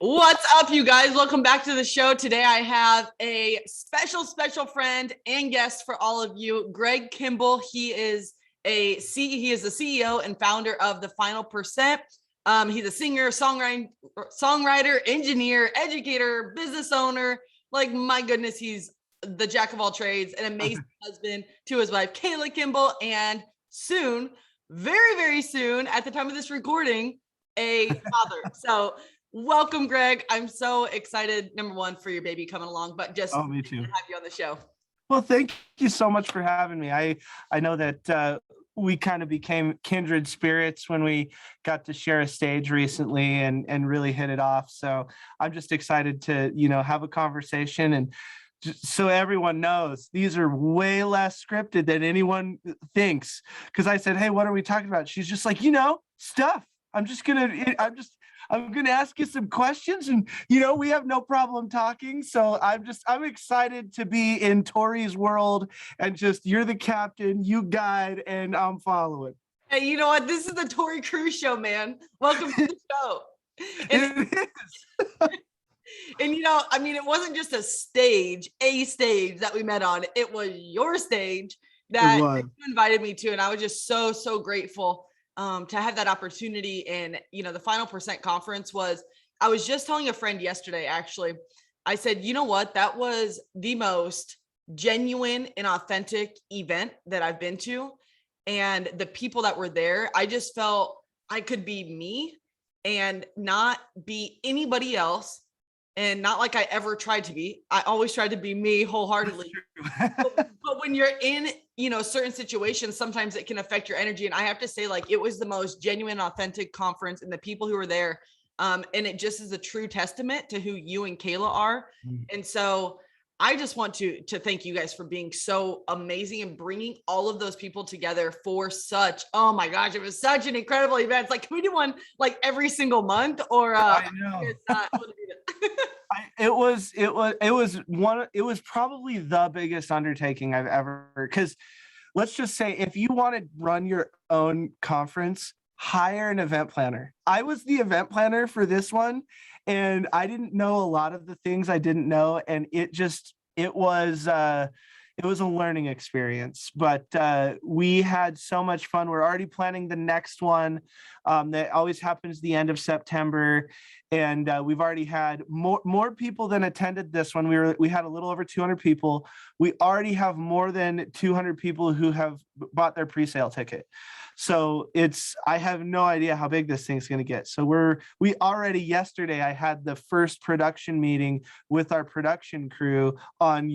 What's up, you guys? Welcome back to the show. Today I have a special friend and guest for all of you, Greg Kimble. He is the CEO and founder of The Final Percent. He's a singer, songwriter, engineer, educator, business owner. Like, my goodness, he's the jack of all trades, an amazing husband to his wife, Kayla Kimble, and soon, very, very soon, at the time of this recording, a father. So welcome, Greg. I'm so excited, number one, for your baby coming along, but just me too. to have you on the show. Well, thank you so much for having me. I know that we kind of became kindred spirits when we got to share a stage recently and really hit it off. So I'm just excited to, have a conversation, and just so everyone knows, these are way less scripted than anyone thinks. Because I said, hey, what are we talking about? She's just like, stuff. I'm going to ask you some questions, and we have no problem talking. So I'm excited to be in Tori's world, and just, you're the captain, you guide, and I'm following. Hey, you know what? This is the Tori Cruise show, man. Welcome to the show. And, It is. and it wasn't just a stage that we met on. It was your stage that you invited me to, and I was just so grateful to have that opportunity. And the Final Percent conference I was just telling a friend yesterday, actually. I said, you know what, that was the most genuine and authentic event that I've been to. And the people that were there, I just felt I could be me and not be anybody else, and not like I ever tried to be. I always tried to be me wholeheartedly. But when you're in, certain situations, sometimes it can affect your energy. And I have to say, like, it was the most genuine, authentic conference, and the people who were there. And it just is a true testament to who you and Kayla are. And so I just want to thank you guys for being so amazing and bringing all of those people together for oh my gosh, it was such an incredible event. It's like, can we do one like every single month? Or I know. It was probably the biggest undertaking I've ever, because let's just say, if you want to run your own conference, hire an event planner. I was the event planner for this one, and I didn't know a lot of the things I didn't know. And it was a learning experience, but we had so much fun. We're already planning the next one. That always happens the end of September. And we've already had more people than attended this one. We had a little over 200 people. We already have more than 200 people who have bought their pre-sale ticket. So I have no idea how big this thing's going to get. So yesterday I had the first production meeting with our production crew on,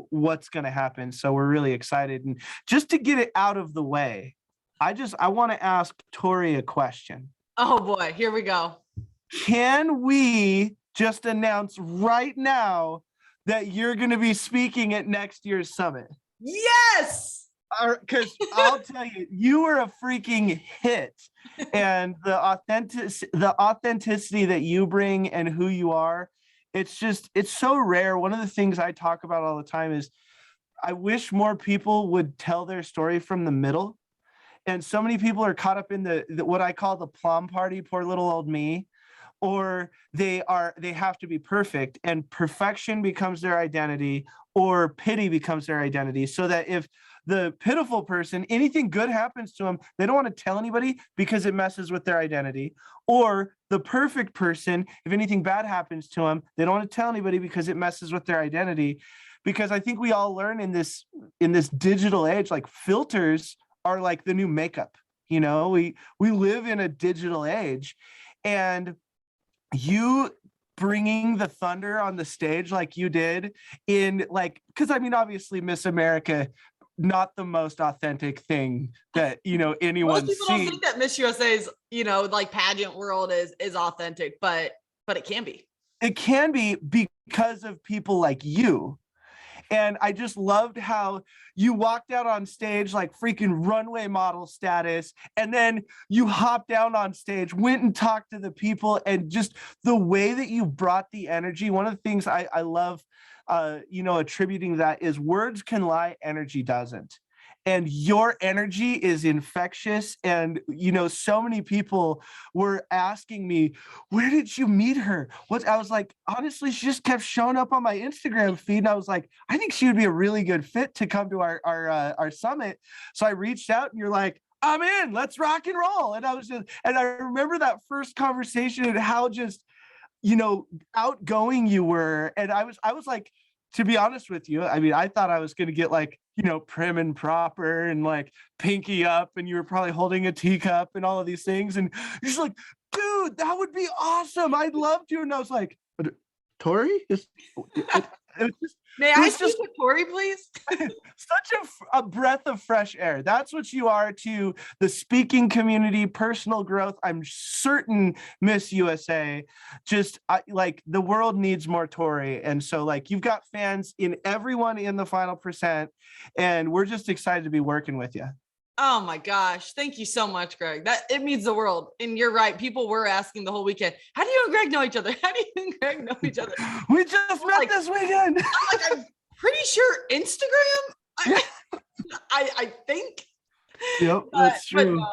what's going to happen. So we're really excited. And just to get it out of the way, I want to ask Tori a question. Oh boy, here we go. Can we just announce right now that you're going to be speaking at next year's summit? Yes! Because I'll tell you, you were a freaking hit, and the authenticity that you bring and who you are, it's so rare. One of the things I talk about all the time is I wish more people would tell their story from the middle. And so many people are caught up in the what I call the plum party, poor little old me, or they have to be perfect, and perfection becomes their identity, or pity becomes their identity. So that if the pitiful person, anything good happens to them, they don't want to tell anybody because it messes with their identity. Or the perfect person, if anything bad happens to them, they don't want to tell anybody because it messes with their identity. Because I think we all learn in this digital age, like, filters are like the new makeup. We live in a digital age, and you bringing the thunder on the stage like you did, because obviously Miss America, not the most authentic thing that anyone sees. Most people don't think that Miss USA is like pageant world is authentic, but it can be. It can be because of people like you. And I just loved how you walked out on stage like freaking runway model status, and then you hopped down on stage, went and talked to the people, and just the way that you brought the energy. One of the things I love, attributing that is words can lie, energy doesn't. and your energy is infectious. And, you know, so many people were asking me, where did you meet her? I was like, honestly, she just kept showing up on my Instagram feed. And I was like, I think she would be a really good fit to come to our summit. So I reached out and you're like, I'm in, let's rock and roll. And I remember that first conversation and how just, you know, outgoing you were. And I was like, to be honest with you, I mean, I thought I was going to get like, you know, prim and proper and like pinky up, and you were probably holding a teacup and all of these things. And you're just like, dude, that would be awesome. I'd love to. And I was like, Tori? May I speak with Tori, please? Such a breath of fresh air. That's what you are to the speaking community, personal growth. I'm certain Miss USA, just like the world needs more Tori. And so like you've got fans in everyone in the final percent, and we're just excited to be working with you. Oh my gosh. Thank you so much, Greg. It means the world. And you're right. People were asking the whole weekend, how do you and Greg know each other? How do you and Greg know each other? We just met this weekend. I'm pretty sure Instagram. I think. Yep, that's true. But no,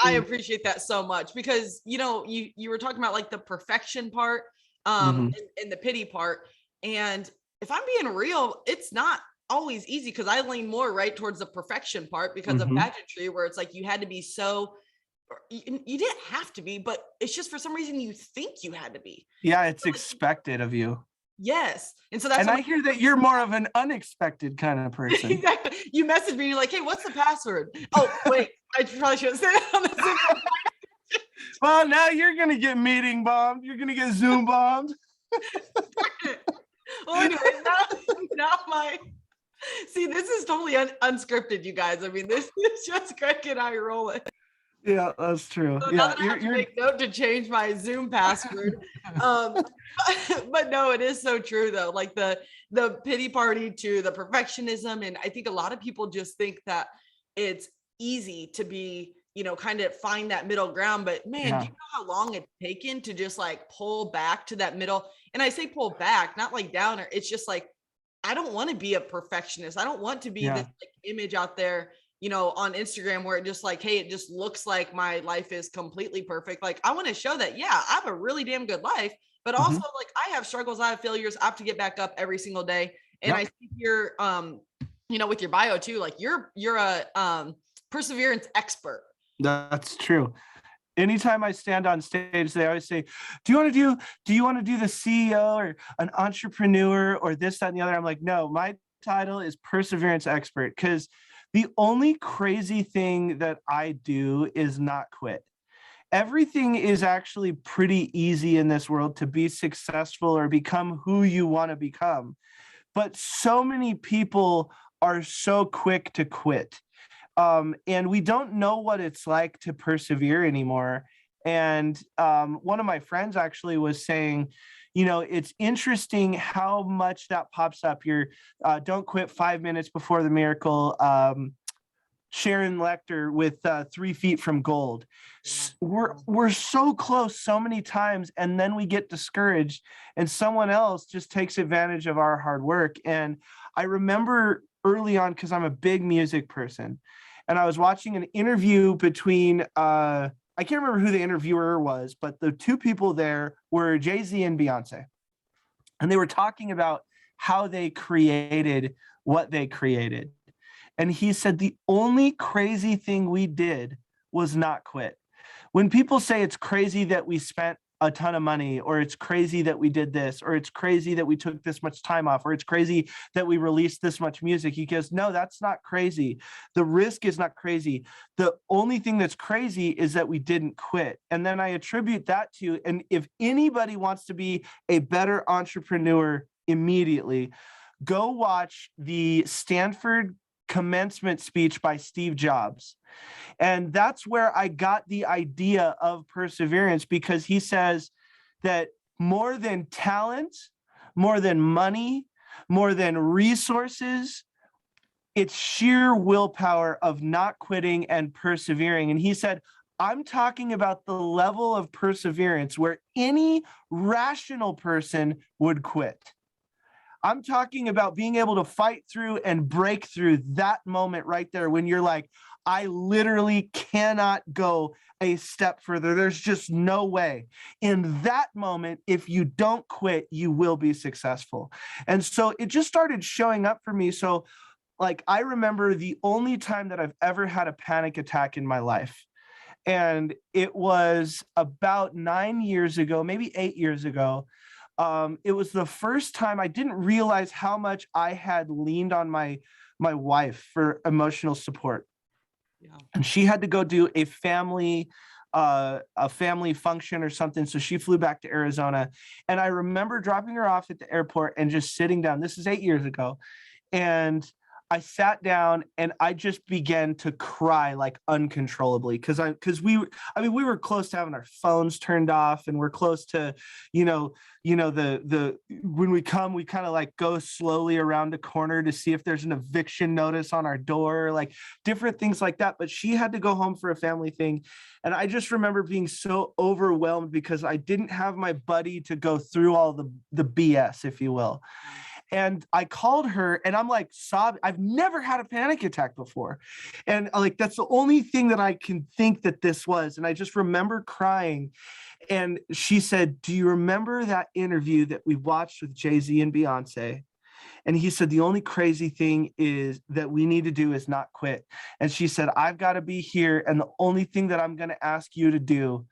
I appreciate that so much, because, you know, you were talking about like the perfection part, and the pity part. And if I'm being real, it's not always easy, because I lean more right towards the perfection part because of pageantry, where it's like you had to be so, you didn't have to be, but it's just for some reason you think you had to be. Yeah, it's expected of you. Yes. And so that's, and I hear that you're more of an unexpected kind of person. Exactly. You message me, you're like, hey, what's the password? Oh, wait, I probably shouldn't say that on the Zoom. Well, now you're going to get meeting bombed. You're going to get Zoom bombed. Well, anyway, now see, this is totally unscripted, you guys. I mean, this is just Greg and I rolling. Yeah, that's true. So yeah, I have to make note to change my Zoom password. But no, it is so true though. Like the pity party to the perfectionism, and I think a lot of people just think that it's easy to be, you know, kind of find that middle ground. But man, do you know how long it's taken to just like pull back to that middle? And I say pull back, not like downer. It's just like, I don't want to be a perfectionist. I don't want to be this like image out there, you know, on Instagram where it just like, hey, it just looks like my life is completely perfect. Like I want to show that, yeah, I have a really damn good life, but also like I have struggles, I have failures, I have to get back up every single day. And I think you're, you know, with your bio too, like you're a perseverance expert. That's true. Anytime I stand on stage, they always say, do you want to do the CEO or an entrepreneur or this, that, and the other? I'm like, no, my title is perseverance expert, because the only crazy thing that I do is not quit. Everything is actually pretty easy in this world to be successful or become who you want to become. But so many people are so quick to quit. And we don't know what it's like to persevere anymore. And one of my friends actually was saying, you know, it's interesting how much that pops up. Your don't quit 5 minutes before the miracle. Sharon Lecter with 3 feet from gold. We're so close so many times, and then we get discouraged and someone else just takes advantage of our hard work. And I remember early on, because I'm a big music person, and I was watching an interview between I can't remember who the interviewer was, but the two people there were Jay-Z and Beyonce. And they were talking about how they created what they created. And he said, the only crazy thing we did was not quit. When people say it's crazy that we spent a ton of money, or it's crazy that we did this, or it's crazy that we took this much time off, or it's crazy that we released this much music, he goes, no, that's not crazy. The risk is not crazy. The only thing that's crazy is that we didn't quit. And then I attribute that to, and if anybody wants to be a better entrepreneur immediately, go watch the Stanford commencement speech by Steve Jobs. And that's where I got the idea of perseverance, because he says that more than talent, more than money, more than resources, it's sheer willpower of not quitting and persevering. And he said, I'm talking about the level of perseverance where any rational person would quit. I'm talking about being able to fight through and break through that moment right there when you're like, I literally cannot go a step further. There's just no way. In that moment, if you don't quit, you will be successful. And so it just started showing up for me. So like, I remember the only time that I've ever had a panic attack in my life. And it was about 9 years ago, maybe 8 years ago. It was the first time I didn't realize how much I had leaned on my wife for emotional support. Yeah. And she had to go do a family function or something. So she flew back to Arizona. And I remember dropping her off at the airport and just sitting down. This is 8 years ago. And I sat down and I just began to cry like uncontrollably because we were close to having our phones turned off, and we're close to, the when we kind of like go slowly around the corner to see if there's an eviction notice on our door, like different things like that. But she had to go home for a family thing. And I just remember being so overwhelmed because I didn't have my buddy to go through all the BS, if you will. And I called her and I'm like sobbing. I've never had a panic attack before. And like, that's the only thing that I can think that this was. And I just remember crying. And she said, do you remember that interview that we watched with Jay-Z and Beyonce? And he said, the only crazy thing is that we need to do is not quit. And she said, I've got to be here. And the only thing that I'm going to ask you to do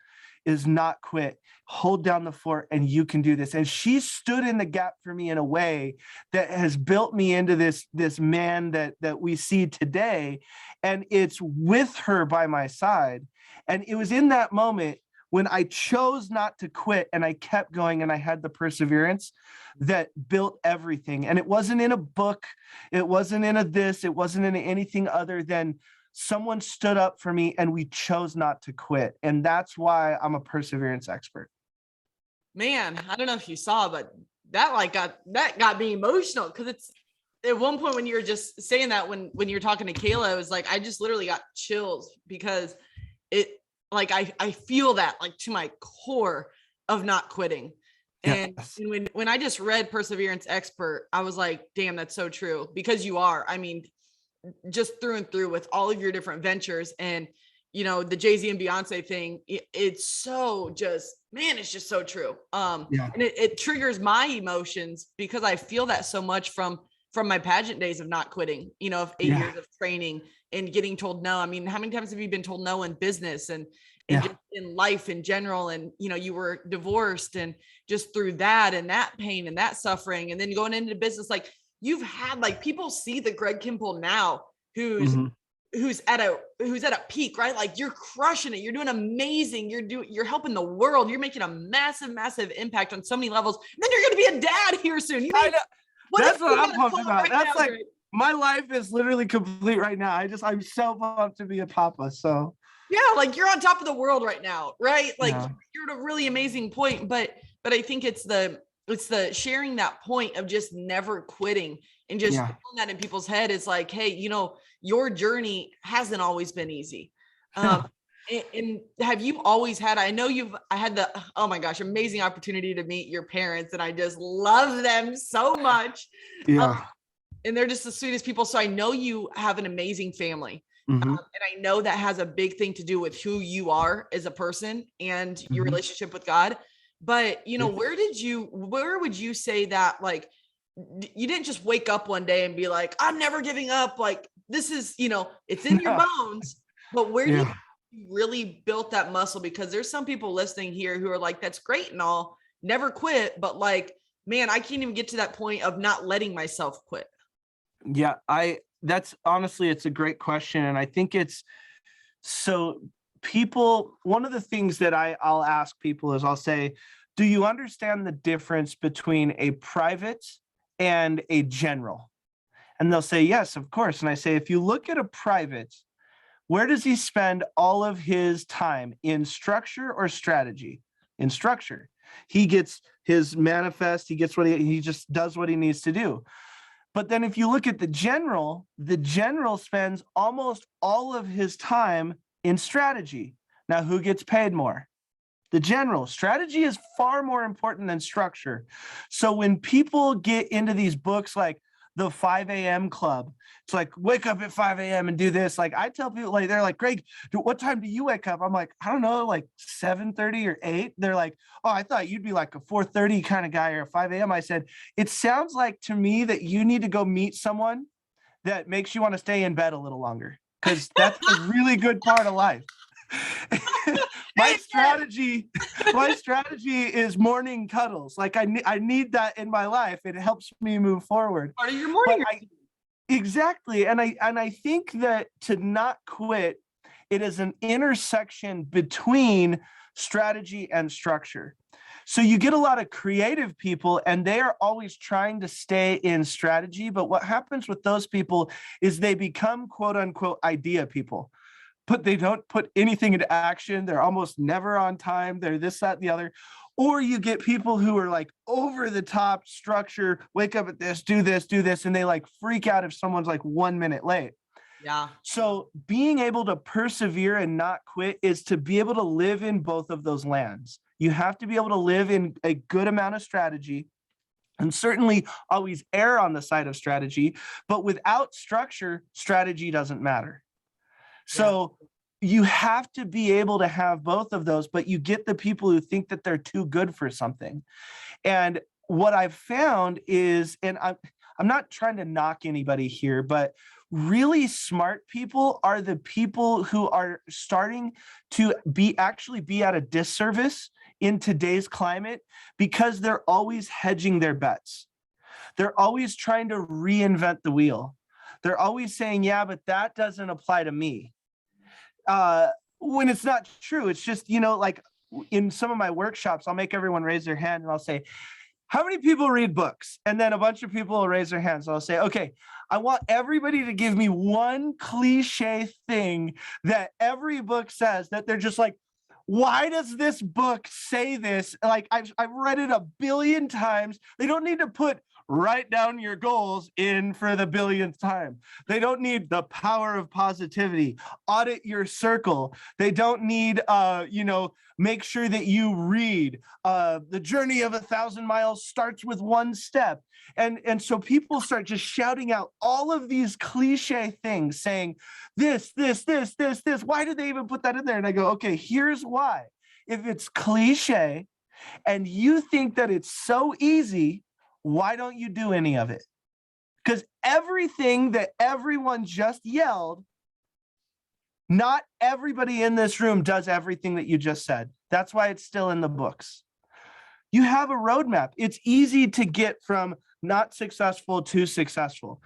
is not quit. Hold down the fort, and you can do this. And she stood in the gap for me in a way that has built me into this man that we see today. And it's with her by my side. And it was in that moment when I chose not to quit and I kept going and I had the perseverance that built everything. And it wasn't in a book. It wasn't in it wasn't in anything other than someone stood up for me and we chose not to quit. And that's why I'm a perseverance expert. Man, I don't know if you saw, but that got me emotional, because it's at one point when you were just saying that, when you're talking to Kayla, it was like, I just literally got chills, because it, like, I feel that like to my core of not quitting. And Yes. when I just read perseverance expert, I was like, damn, that's so true, because you are, I mean, just through and through with all of your different ventures. And the Jay-Z and Beyonce thing, it's so just, man, it's just so true. And it triggers my emotions because I feel that so much from my pageant days of not quitting, of 8 years of training and getting told no. I mean, how many times have you been told no in business and just in life in general? And, you were divorced, and just through that and that pain and that suffering, and then going into business, like, you've had, like, people see the Greg Kimble now who's at a peak, right? Like, you're crushing it. You're doing amazing. You're helping the world. You're making a massive, massive impact on so many levels. And then you're going to be a dad here soon. That's what I'm pumped about. Right That's now, like, Greg? my life is literally complete right now. I'm so pumped to be a papa. So yeah, like, you're on top of the world right now, right? Like, yeah. You're at a really amazing point, but I think it's the sharing that point of just never quitting, and just putting that in people's head. Is like, hey, your journey hasn't always been easy. And have you always had, I know I had the, oh my gosh, amazing opportunity to meet your parents, and I just love them so much. And they're just the sweetest people. So I know you have an amazing family. And I know that has a big thing to do with who you are as a person and your relationship with God. But, where would you say that, like, you didn't just wake up one day and be like, I'm never giving up. Like, this is, it's in your bones. But where do you really built that muscle? Because there's some people listening here who are like, that's great and all, never quit, but like, man, I can't even get to that point of not letting myself quit. Yeah, that's honestly, it's a great question. And I think it's so people, one of the things that I'll ask people is, I'll say, do you understand the difference between a private and a general? And they'll say, yes, of course. And I say, if you look at a private, where does he spend all of his time? In structure or strategy? In structure. He gets his manifest, he gets he just does what he needs to do. But then if you look at the general spends almost all of his time in strategy. Now, who gets paid more? The general strategy is far more important than structure. So when people get into these books like the 5 a.m. club, it's like, wake up at 5 a.m. and do this. Like I tell people, like, they're like, Greg, what time do you wake up? I'm like, I don't know, like 7:30 or 8. They're like, oh, I thought you'd be like a 4:30 kind of guy or a 5 a.m. I said, it sounds like to me that you need to go meet someone that makes you want to stay in bed a little longer, because that's a really good part of life. my strategy is morning cuddles. Like I need that in my life. It helps me move forward. Part of your morning. Exactly. And I think that to not quit, it is an intersection between strategy and structure. So you get a lot of creative people and they are always trying to stay in strategy. But what happens with those people is they become quote unquote idea people, but they don't put anything into action. They're almost never on time. They're this, that, and the other. Or you get people who are like over the top structure, wake up at this, do this, and they like freak out if someone's like 1 minute late. Yeah. So being able to persevere and not quit is to be able to live in both of those lands. You have to be able to live in a good amount of strategy, and certainly always err on the side of strategy, but without structure, strategy doesn't matter. So you have to be able to have both of those, but you get the people who think that they're too good for something. And what I've found is, and I'm not trying to knock anybody here, but really smart people are the people who are starting to be at a disservice in today's climate, because they're always hedging their bets. They're always trying to reinvent the wheel. They're always saying, yeah, but that doesn't apply to me. When it's not true. It's just, like in some of my workshops, I'll make everyone raise their hand and I'll say, how many people read books? And then a bunch of people will raise their hands. So I'll say, okay, I want everybody to give me one cliche thing that every book says that they're just like, why does this book say this? Like I've read it 1 billion times. They don't need to put write down your goals in for the billionth time. They don't need the power of positivity, audit your circle. They don't need, make sure that you read the journey of 1,000 miles starts with one step. And so people start just shouting out all of these cliche things saying this. Why did they even put that in there? And I go, okay, here's why. If it's cliche and you think that it's so easy, why don't you do any of it? Because everything that everyone just yelled, not everybody in this room does everything that you just said. That's why it's still in the books. You have a roadmap. It's easy to get from not successful to successful.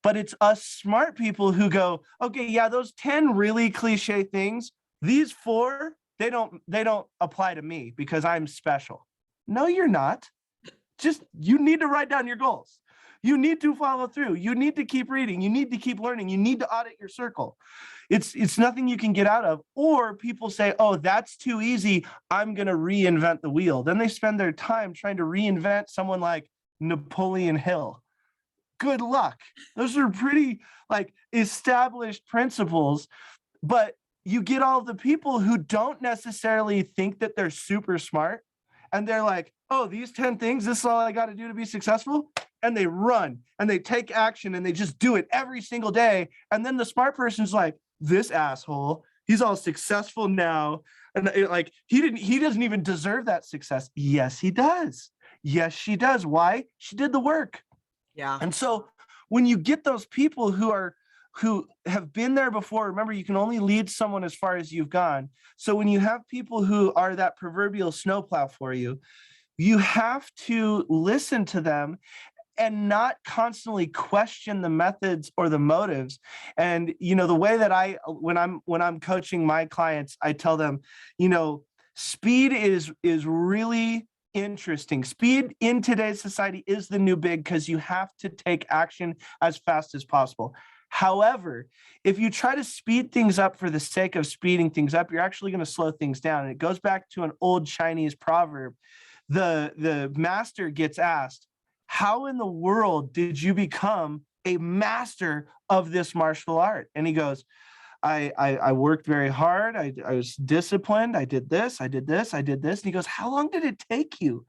But it's us smart people who go, okay, yeah, those 10 really cliche things, these 4, they don't apply to me because I'm special. No, you're not. Just, you need to write down your goals. You need to follow through. You need to keep reading. You need to keep learning. You need to audit your circle. It's nothing you can get out of. Or people say, oh, that's too easy. I'm going to reinvent the wheel. Then they spend their time trying to reinvent someone like Napoleon Hill. Good luck. Those are pretty like established principles, but you get all the people who don't necessarily think that they're super smart. And they're like, oh, these 10 things, this is all I got to do to be successful. And they run and they take action and they just do it every single day. And then the smart person's like, this asshole, he's all successful now. And he doesn't even deserve that success. Yes, he does. Yes, she does. Why? She did the work. Yeah. And so when you get those people who have been there before, remember, you can only lead someone as far as you've gone. So when you have people who are that proverbial snowplow for you, you have to listen to them and not constantly question the methods or the motives. And, the way that when I'm coaching my clients, I tell them, speed is really interesting. Speed in today's society is the new big, because you have to take action as fast as possible. However, if you try to speed things up for the sake of speeding things up, you're actually going to slow things down. And it goes back to an old Chinese proverb. The master gets asked, how in the world did you become a master of this martial art? And he goes, I worked very hard. I was disciplined. I did this. I did this. I did this. And he goes, how long did it take you?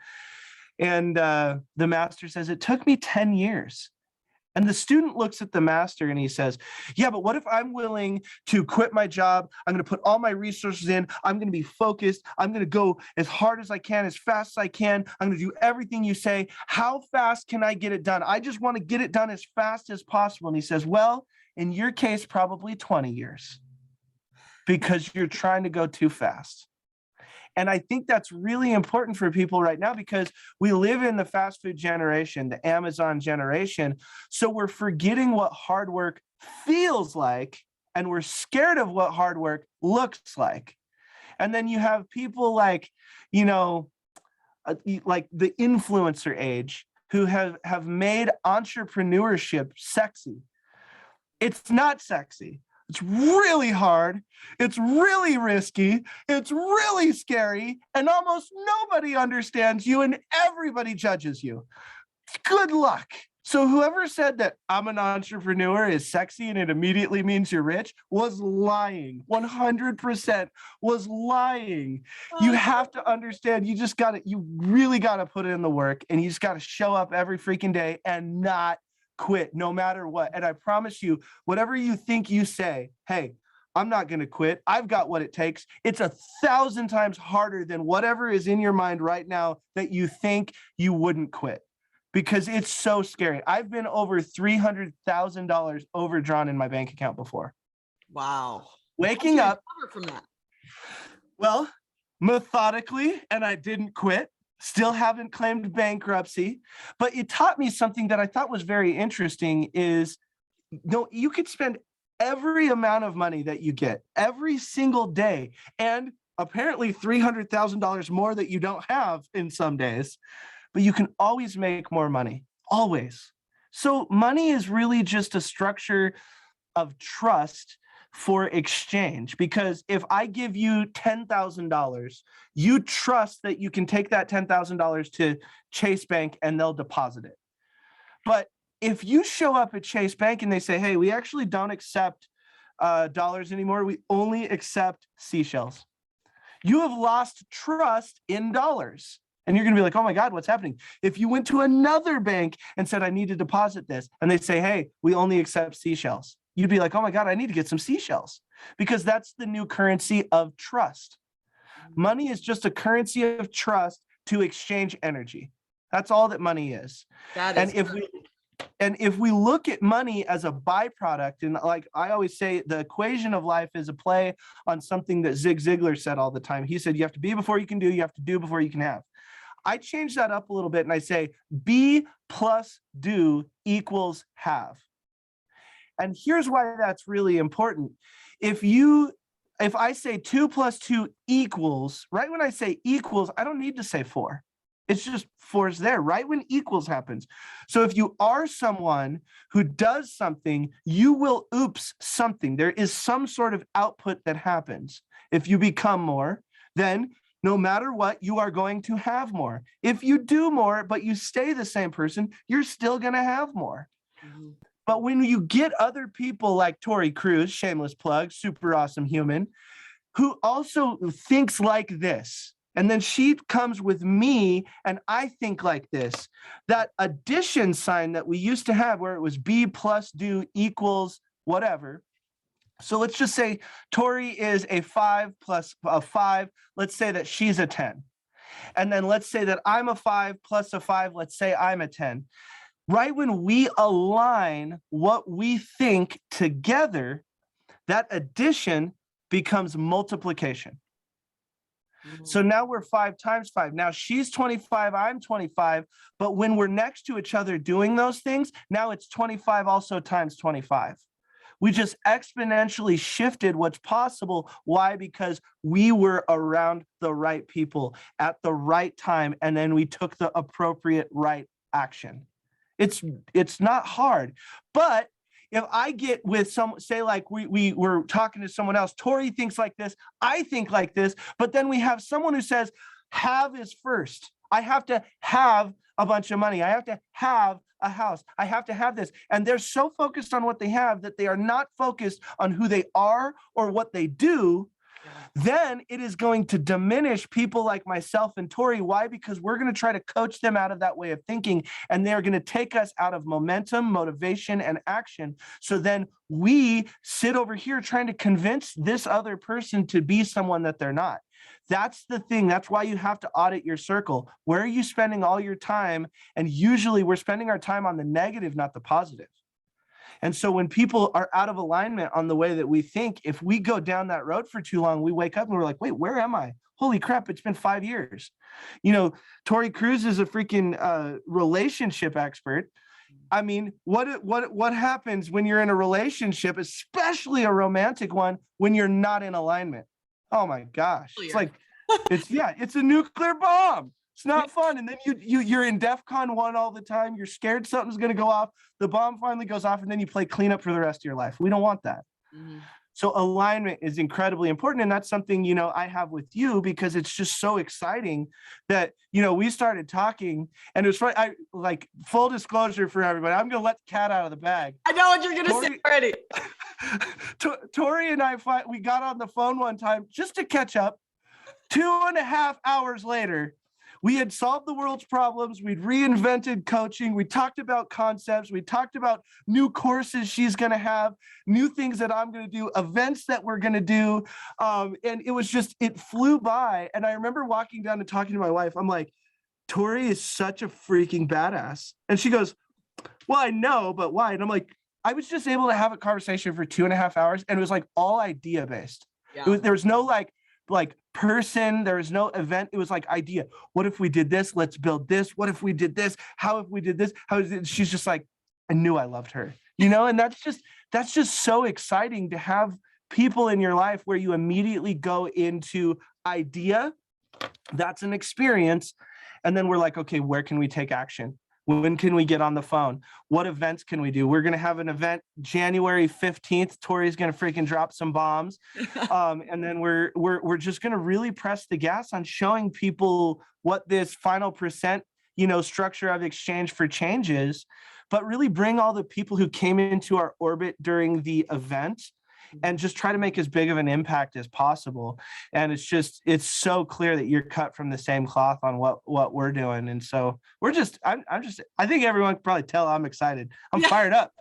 And the master says, it took me 10 years. And the student looks at the master and he says, yeah, but what if I'm willing to quit my job? I'm going to put all my resources in. I'm going to be focused. I'm going to go as hard as I can, as fast as I can. I'm going to do everything you say. How fast can I get it done? I just want to get it done as fast as possible. And he says, well, in your case, probably 20 years because you're trying to go too fast. And I think that's really important for people right now because we live in the fast food generation, the Amazon generation. So we're forgetting what hard work feels like, and we're scared of what hard work looks like. And then you have people like, like the influencer age who have made entrepreneurship sexy. It's not sexy. It's really hard. It's really risky. It's really scary. And almost nobody understands you and everybody judges you. Good luck. So whoever said that I'm an entrepreneur is sexy and it immediately means you're rich was lying. 100% was lying. You have to understand, you really got to put in the work and you just got to show up every freaking day and not quit no matter what. And I promise you, whatever you think you say, hey, I'm not going to quit. I've got what it takes. It's 1,000 times harder than whatever is in your mind right now that you think you wouldn't quit because it's so scary. I've been over $300,000 overdrawn in my bank account before. Wow. Waking up from that. Well, methodically, and I didn't quit. Still haven't claimed bankruptcy, but it taught me something that I thought was very interesting is, you could spend every amount of money that you get every single day, and apparently $300,000 more that you don't have in some days, but you can always make more money, always. So money is really just a structure of trust for exchange, because if I give you $10,000, you trust that you can take that $10,000 to Chase Bank and they'll deposit it. But if you show up at Chase Bank and they say, hey, we actually don't accept dollars anymore, we only accept seashells, you have lost trust in dollars. And you're going to be like, oh my God, what's happening? If you went to another bank and said, I need to deposit this, and they say, hey, we only accept seashells, you'd be like, oh my God, I need to get some seashells, because that's the new currency of trust. Money is just a currency of trust to exchange energy. That's all that money is. And if we look at money as a byproduct, and like I always say, the equation of life is a play on something that Zig Ziglar said all the time. He said, you have to be before you can do, you have to do before you can have. I change that up a little bit and I say, be plus do equals have. And here's why that's really important. If I say 2 + 2 equals, right when I say equals, I don't need to say 4. It's just 4 is there, right when equals happens. So if you are someone who does something, you will oops something. There is some sort of output that happens. If you become more, then no matter what, you are going to have more. If you do more, but you stay the same person, you're still going to have more. Mm-hmm. But when you get other people like Tori Cruz, shameless plug, super awesome human, who also thinks like this, and then she comes with me and I think like this, that addition sign that we used to have where it was be plus do equals whatever. So let's just say Tori is a 5 plus a 5. Let's say that she's a 10. And then let's say that I'm a 5 plus a 5. Let's say I'm a 10. Right when we align what we think together, that addition becomes multiplication. Mm-hmm. So now we're 5 times 5. Now she's 25, I'm 25. But when we're next to each other doing those things, now it's 25 also times 25. We just exponentially shifted what's possible. Why? Because we were around the right people at the right time, and then we took the appropriate right action. It's not hard. But if I get with say like we were talking to someone else, Tori thinks like this, I think like this, but then we have someone who says, have is first. I have to have a bunch of money. I have to have a house. I have to have this. And they're so focused on what they have that they are not focused on who they are or what they do. Then it is going to diminish people like myself and Tori. Why? Because we're going to try to coach them out of that way of thinking, and they're going to take us out of momentum, motivation, and action. So then we sit over here trying to convince this other person to be someone that they're not. That's the thing. That's why you have to audit your circle. Where are you spending all your time? And usually we're spending our time on the negative, not the positive. And so when people are out of alignment on the way that we think, if we go down that road for too long, we wake up and we're like, wait, where am I? Holy crap, it's been 5 years. You know, Tori Cruz is a freaking relationship expert. I mean, what happens when you're in a relationship, especially a romantic one, when you're not in alignment? Oh my gosh. It's like, it's a nuclear bomb. It's not fun. And then you're in DEFCON 1 all the time. You're scared something's going to go off. The bomb finally goes off, and then you play cleanup for the rest of your life. We don't want that. Mm-hmm. So alignment is incredibly important. And that's something, you know, I have with you, because it's just so exciting that, you know, we started talking, and it was funny. I like, full disclosure for everybody, I'm going to let the cat out of the bag. I know what you're going to say already. Tori and I, we got on the phone one time just to catch up. 2.5 hours later, we had solved the world's problems. We'd reinvented coaching. We talked about concepts. We talked about new courses she's going to have, new things that I'm going to do, events that we're going to do. And it was just, it flew by. And I remember walking down and talking to my wife. I'm like, Tori is such a freaking badass. And she goes, well, I know, but why? And I'm like, I was just able to have a conversation for 2.5 hours. And it was like all idea based. Yeah. There was no like person, there was no event. It was like idea. What if we did this? Let's build this. What if we did this? How if we did this? How is it? She's just like, I knew I loved her, you know? And that's just so exciting to have people in your life where you immediately go into idea. That's an experience. And then we're like, okay, where can we take action? When can we get on the phone? What events can we do? We're going to have an event January 15th. Tori's going to freaking drop some bombs. And then we're just going to really press the gas on showing people what this final percent, you know, structure of exchange for change is, but really bring all the people who came into our orbit during the event and just try to make as big of an impact as possible. And it's so clear that you're cut from the same cloth on what we're doing. And so I think everyone can probably tell I'm excited. I'm fired up.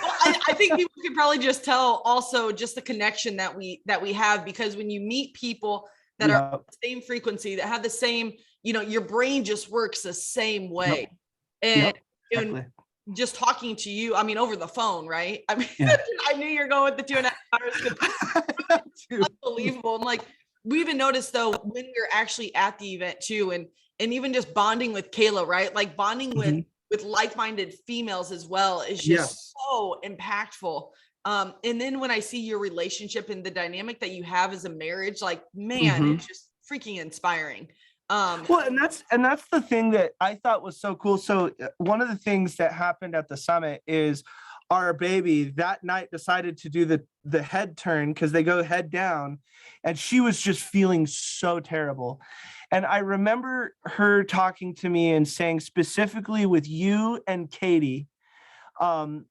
Well, I think people can probably just tell also just the connection that we have, because when you meet people that are the same frequency, that have the same, you know, your brain just works the same way. And exactly. Just talking to you, I mean, over the phone, right? I mean, I knew you're going with the 2.5 hours. Unbelievable. And like, we even noticed though, when we're actually at the event too, and even just bonding with Kayla, right? Like bonding with like-minded females as well is just so impactful. And then when I see your relationship and the dynamic that you have as a marriage, like, man, it's just freaking inspiring. Well, and that's the thing that I thought was so cool. So one of the things that happened at the summit is our baby that night decided to do the head turn, because they go head down, and she was just feeling so terrible. And I remember her talking to me and saying, specifically with you and Katie,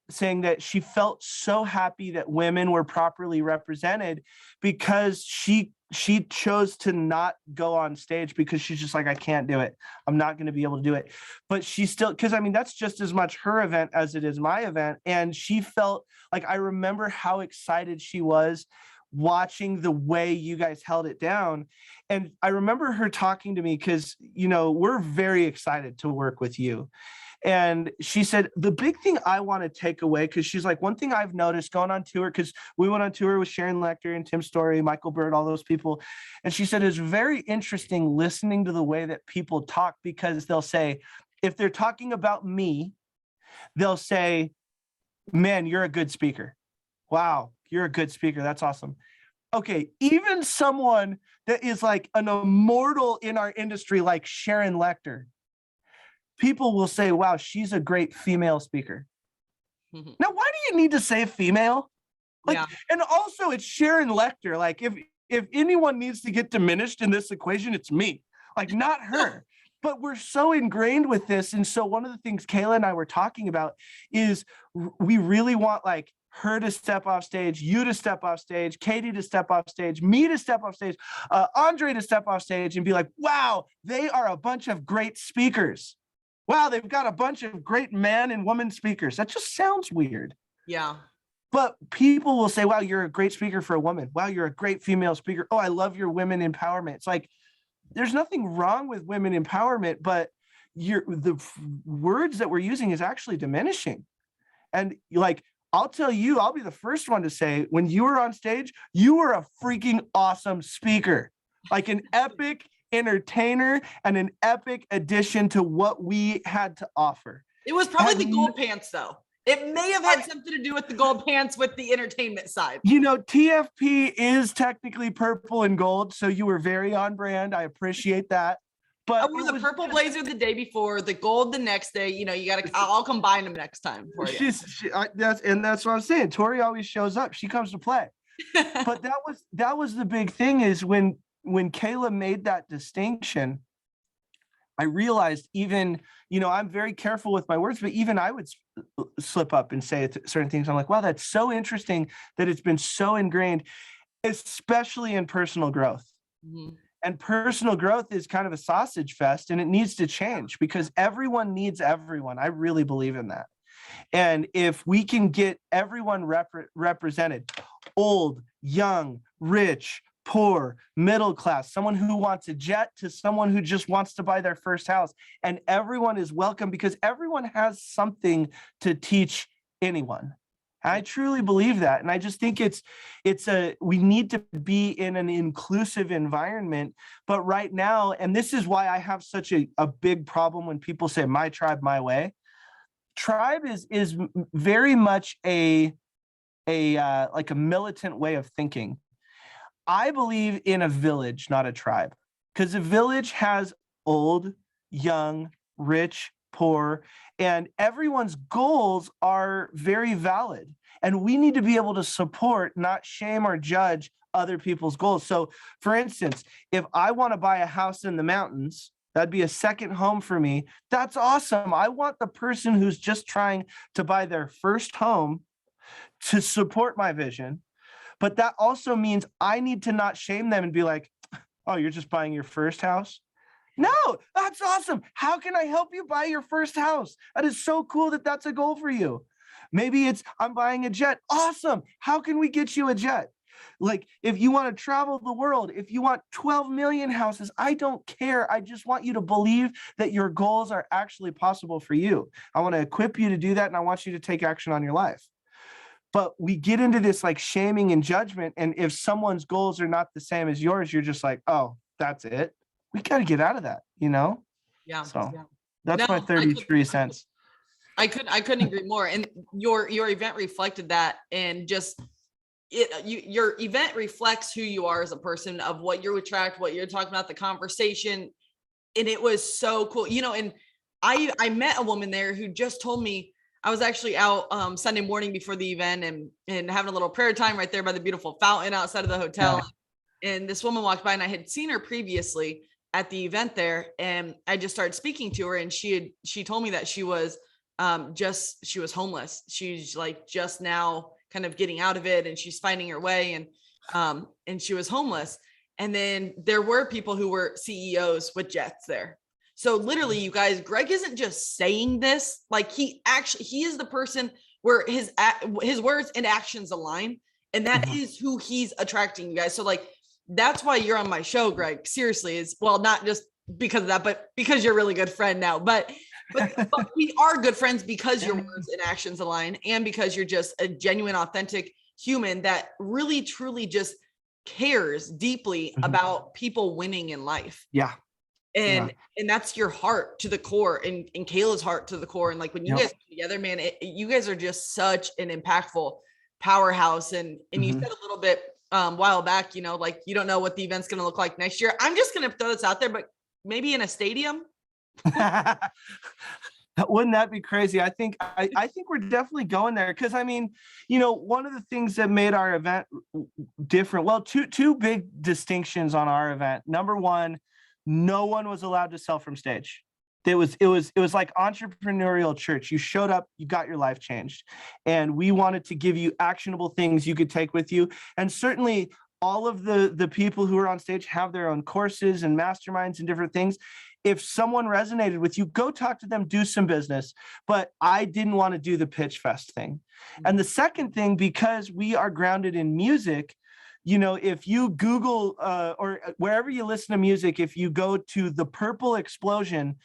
saying that she felt so happy that women were properly represented, because she chose to not go on stage because she's just like, I can't do it. I'm not going to be able to do it. But she still, because I mean, that's just as much her event as it is my event. And she felt like, I remember how excited she was watching the way you guys held it down. And I remember her talking to me, because, you know, we're very excited to work with you. And she said, the big thing I want to take away, because she's like, one thing I've noticed going on tour, because we went on tour with Sharon Lecter and Tim Story, Michael Bird, all those people. And she said, it's very interesting listening to the way that people talk, because they'll say, if they're talking about me, they'll say, man, you're a good speaker. Wow, you're a good speaker. That's awesome. Okay, even someone that is like an immortal in our industry, like Sharon Lecter, people will say, wow, she's a great female speaker. Now, why do you need to say female? Like, and also it's Sharon Lecter. Like, if anyone needs to get diminished in this equation, it's me, like, not her. but we're so ingrained with this. And so one of the things Kayla and I were talking about is we really want like her to step off stage, you to step off stage, Katie to step off stage, me to step off stage, Andre to step off stage and be like, wow, they are a bunch of great speakers. Wow, they've got a bunch of great man and woman speakers. That just sounds weird. Yeah. But people will say, wow, you're a great speaker for a woman. Wow, you're a great female speaker. Oh, I love your women empowerment. It's like, there's nothing wrong with women empowerment, but the words that we're using is actually diminishing. And like, I'll tell you, I'll be the first one to say, when you were on stage, you were a freaking awesome speaker, like an epic entertainer and an epic addition to what we had to offer. It was probably the gold pants though. It may have had something to do with the gold pants with the entertainment side. You know, TFP is technically purple and gold, so you were very on brand. I appreciate that. But I wore the purple blazer the day before, the gold the next day. You know, you got to. I'll combine them next time for you. That's what I'm saying. Tori always shows up. She comes to play. But that was the big thing is when Kayla made that distinction, I realized even, you know, I'm very careful with my words, but even I would slip up and say certain things. I'm like, wow, that's so interesting that it's been so ingrained, especially in personal growth. Mm-hmm. And personal growth is kind of a sausage fest, and it needs to change because everyone needs everyone. I really believe in that. And if we can get everyone represented, old, young, rich, poor, middle class, someone who wants a jet to someone who just wants to buy their first house, and everyone is welcome because everyone has something to teach anyone. I truly believe that. And I just think we need to be in an inclusive environment. But right now, and this is why I have such a big problem when people say my tribe, my way. Tribe is very much like a militant way of thinking. I believe in a village, not a tribe, because a village has old, young, rich, poor, and everyone's goals are very valid. And we need to be able to support, not shame or judge other people's goals. So for instance, if I want to buy a house in the mountains, that'd be a second home for me. That's awesome. I want the person who's just trying to buy their first home to support my vision. But that also means I need to not shame them and be like, oh, you're just buying your first house? No, that's awesome. How can I help you buy your first house? That is so cool that that's a goal for you. Maybe it's I'm buying a jet. Awesome. How can we get you a jet? Like if you want to travel the world, if you want 12 million houses, I don't care. I just want you to believe that your goals are actually possible for you. I want to equip you to do that. And I want you to take action on your life. But we get into this like shaming and judgment. And if someone's goals are not the same as yours, you're just like, oh, that's it. We got to get out of that, you know? Yeah. So that's my 33 cents. I couldn't agree more. And your event reflected that, and just your event reflects who you are as a person, of what you attract, what you're talking about, the conversation. And it was so cool, you know, and I met a woman there who just told me, I was actually out Sunday morning before the event and having a little prayer time right there by the beautiful fountain outside of the hotel. Yeah. And this woman walked by, and I had seen her previously at the event there. And I just started speaking to her, and she told me that she was homeless. She's like just now kind of getting out of it, and she's finding her way. And she was homeless. And then there were people who were CEOs with jets there. So literally, you guys, Greg isn't just saying this, like he is the person where his words and actions align. And that is who he's attracting, you guys. So like, that's why you're on my show, Greg. Seriously, is not just because of that, but because you're a really good friend now, but we are good friends because your words and actions align, and because you're just a genuine, authentic human that really, truly just cares deeply about people winning in life. Yeah. And that's your heart to the core, and Kayla's heart to the core. And like when you guys come together, man, you guys are just such an impactful powerhouse. And you said a little bit a while back, you know, like you don't know what the event's going to look like next year. I'm just going to throw this out there, but maybe in a stadium. Wouldn't that be crazy? I think we're definitely going there, because I mean, you know, one of the things that made our event different, well, two big distinctions on our event. Number one, no one was allowed to sell from stage. It was like entrepreneurial church. You showed up, you got your life changed. And we wanted to give you actionable things you could take with you. And certainly all of the people who are on stage have their own courses and masterminds and different things. If someone resonated with you, go talk to them, do some business. But I didn't want to do the pitch fest thing. And the second thing, because we are grounded in music, if you Google or wherever you listen to music, if you go to the Purple Explosion,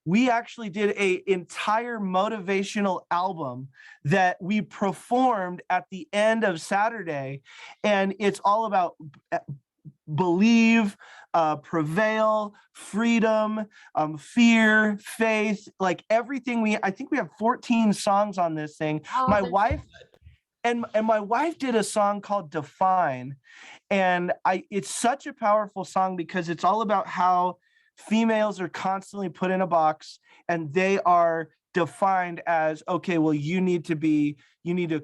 we actually did an entire motivational album that we performed at the end of Saturday. And it's all about believe, prevail, freedom, fear, faith, like everything. I think we have 14 songs on this thing. My wife and my wife did a song called Define. And it's such a powerful song because it's all about how females are constantly put in a box and they are defined as, okay, well, you need to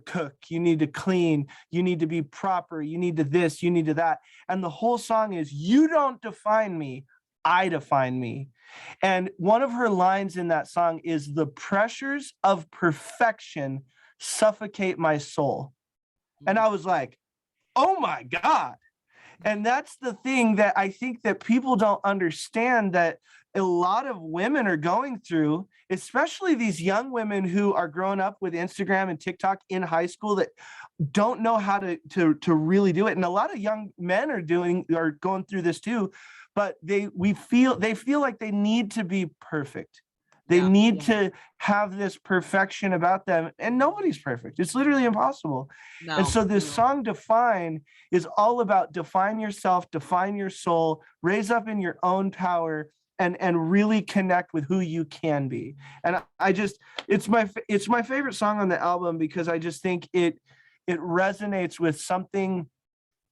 cook, you need to clean, you need to be proper, you need to this, you need to that. And the whole song is, you don't define me, I define me. And one of her lines in that song is, the pressures of perfection suffocate my soul. And I was like, oh my God. And that's the thing that I think that people don't understand, that a lot of women are going through, especially these young women who are growing up with Instagram and TikTok in high school that don't know how to really do it. And a lot of young men are going through this too, but they feel like they need to be perfect. They need to have this perfection about them, and nobody's perfect. It's literally impossible. No, and so this song Define is all about define yourself, define your soul, raise up in your own power, and really connect with who you can be. And it's my favorite song on the album because I just think it resonates with something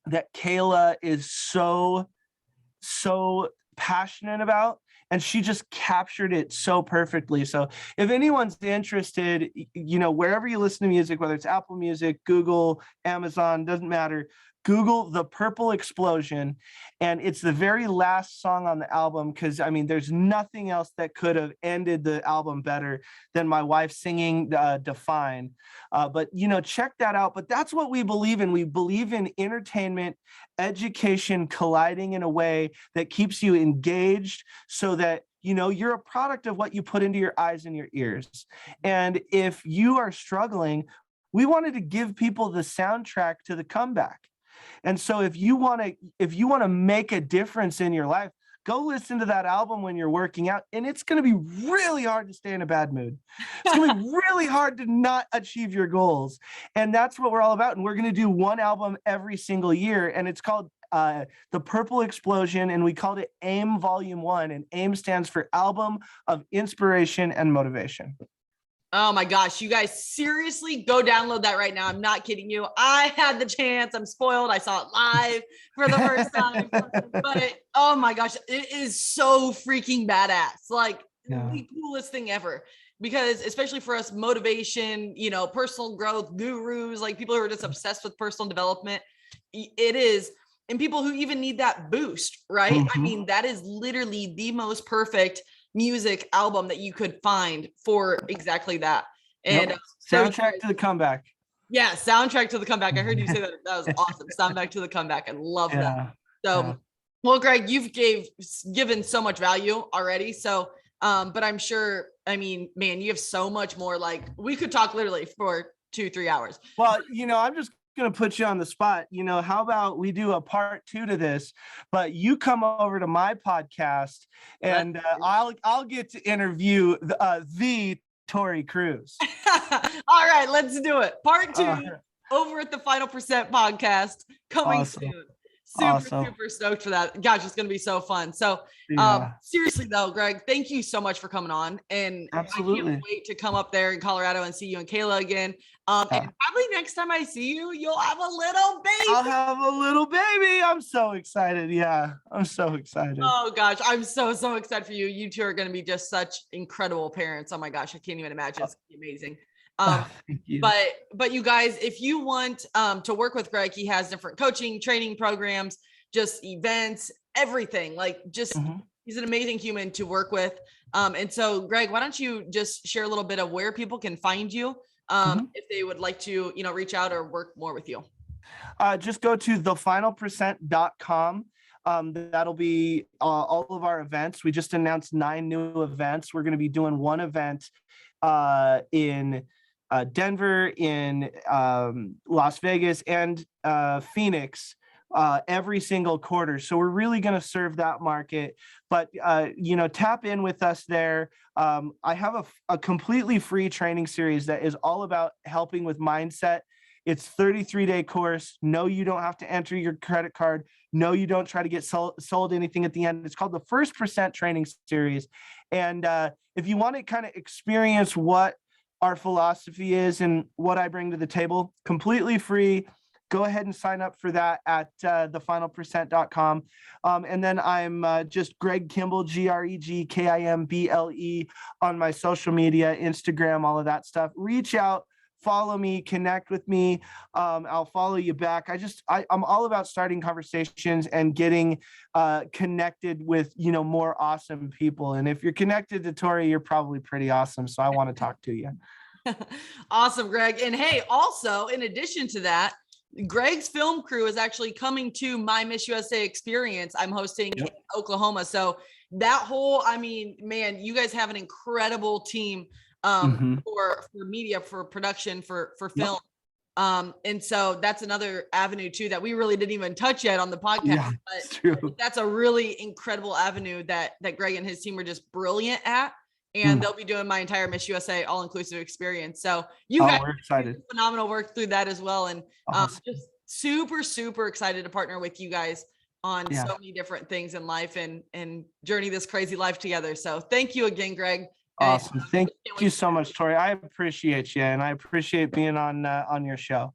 that Kayla is so passionate about. And she just captured it so perfectly. So if anyone's interested, wherever you listen to music, whether it's Apple Music, Google, Amazon, doesn't matter, Google The Purple Explosion. And it's the very last song on the album, because there's nothing else that could have ended the album better than my wife singing Define. But check that out. But that's what we believe in. We believe in entertainment, education colliding in a way that keeps you engaged, so that you're a product of what you put into your eyes and your ears. And if you are struggling, we wanted to give people the soundtrack to the comeback. And so if you want to make a difference in your life, go listen to that album when you're working out, and it's going to be really hard to stay in a bad mood. It's going to be really hard to not achieve your goals. And that's what we're all about. And we're going to do one album every single year, and it's called The Purple Explosion, and we called it AIM Volume 1, and AIM stands for Album of Inspiration and Motivation. Oh my gosh, you guys, seriously, go download that right now. I'm not kidding you. I had the chance. I'm spoiled. I saw it live for the first time. But oh my gosh, it is so freaking badass. Like the coolest thing ever. Because especially for us, motivation, personal growth gurus, like people who are just obsessed with personal development, it is. And people who even need that boost, right? Mm-hmm. That is literally the most perfect music album that you could find for exactly that. And soundtrack to the comeback. Yeah, soundtrack to the comeback. I heard you say that. That was awesome. Soundtrack to the comeback. I love that. So, well, Greg, you've given so much value already. So, but I'm sure, man, you have so much more. Like, we could talk literally for 2-3 hours. Well, I'm just going to put you on the spot. How about we do a part 2 to this, but you come over to my podcast, and I'll get to interview the Tori Cruz. All right, let's do it. Part 2 over at the Final Percent podcast coming soon. Super stoked for that. Gosh, it's going to be so fun. So seriously though, Greg, thank you so much for coming on. And absolutely, I can't wait to come up there in Colorado and see you and Kayla again. And probably next time I see you, you'll have a little baby. I'll have a little baby. I'm so excited. Yeah, I'm so excited. Oh gosh, I'm so excited for you. You two are going to be just such incredible parents. Oh my gosh, I can't even imagine. It's going to be amazing. Thank you. But you guys, if you want to work with Greg, he has different coaching, training programs, just events, everything. Like just He's an amazing human to work with. And so Greg, why don't you just share a little bit of where people can find you if they would like to, reach out or work more with you? Just go to thefinalpercent.com. That'll be all of our events. We just announced 9 new events. We're going to be doing one event in Denver, in Las Vegas, and Phoenix every single quarter. So we're really going to serve that market. But, tap in with us there. I have a completely free training series that is all about helping with mindset. It's 33-day course. No, you don't have to enter your credit card. No, you don't try to get sold anything at the end. It's called the First Percent Training Series. And if you want to kind of experience what our philosophy is and what I bring to the table, completely free, go ahead and sign up for that at thefinalpercent.com. And then I'm just Greg Kimble, GregKimble on my social media, Instagram, all of that stuff. Reach out. Follow me, connect with me. I'll follow you back. I'm all about starting conversations and getting connected with, more awesome people. And if you're connected to Tori, you're probably pretty awesome. So I want to talk to you. Awesome, Greg. And hey, also, in addition to that, Greg's film crew is actually coming to my Miss USA experience I'm hosting in Oklahoma. So that whole, man, you guys have an incredible team for media, for production, for film. And so that's another avenue too that we really didn't even touch yet on the podcast. Yeah, but true. That's a really incredible avenue that Greg and his team are just brilliant at. And they'll be doing my entire Miss USA all-inclusive experience. So you guys we're excited. Phenomenal work through that as well. And Awesome. just super, super excited to partner with you guys on so many different things in life and journey this crazy life together. So thank you again, Greg. Awesome. Thank you so much, Tori. I appreciate you, and I appreciate being on your show.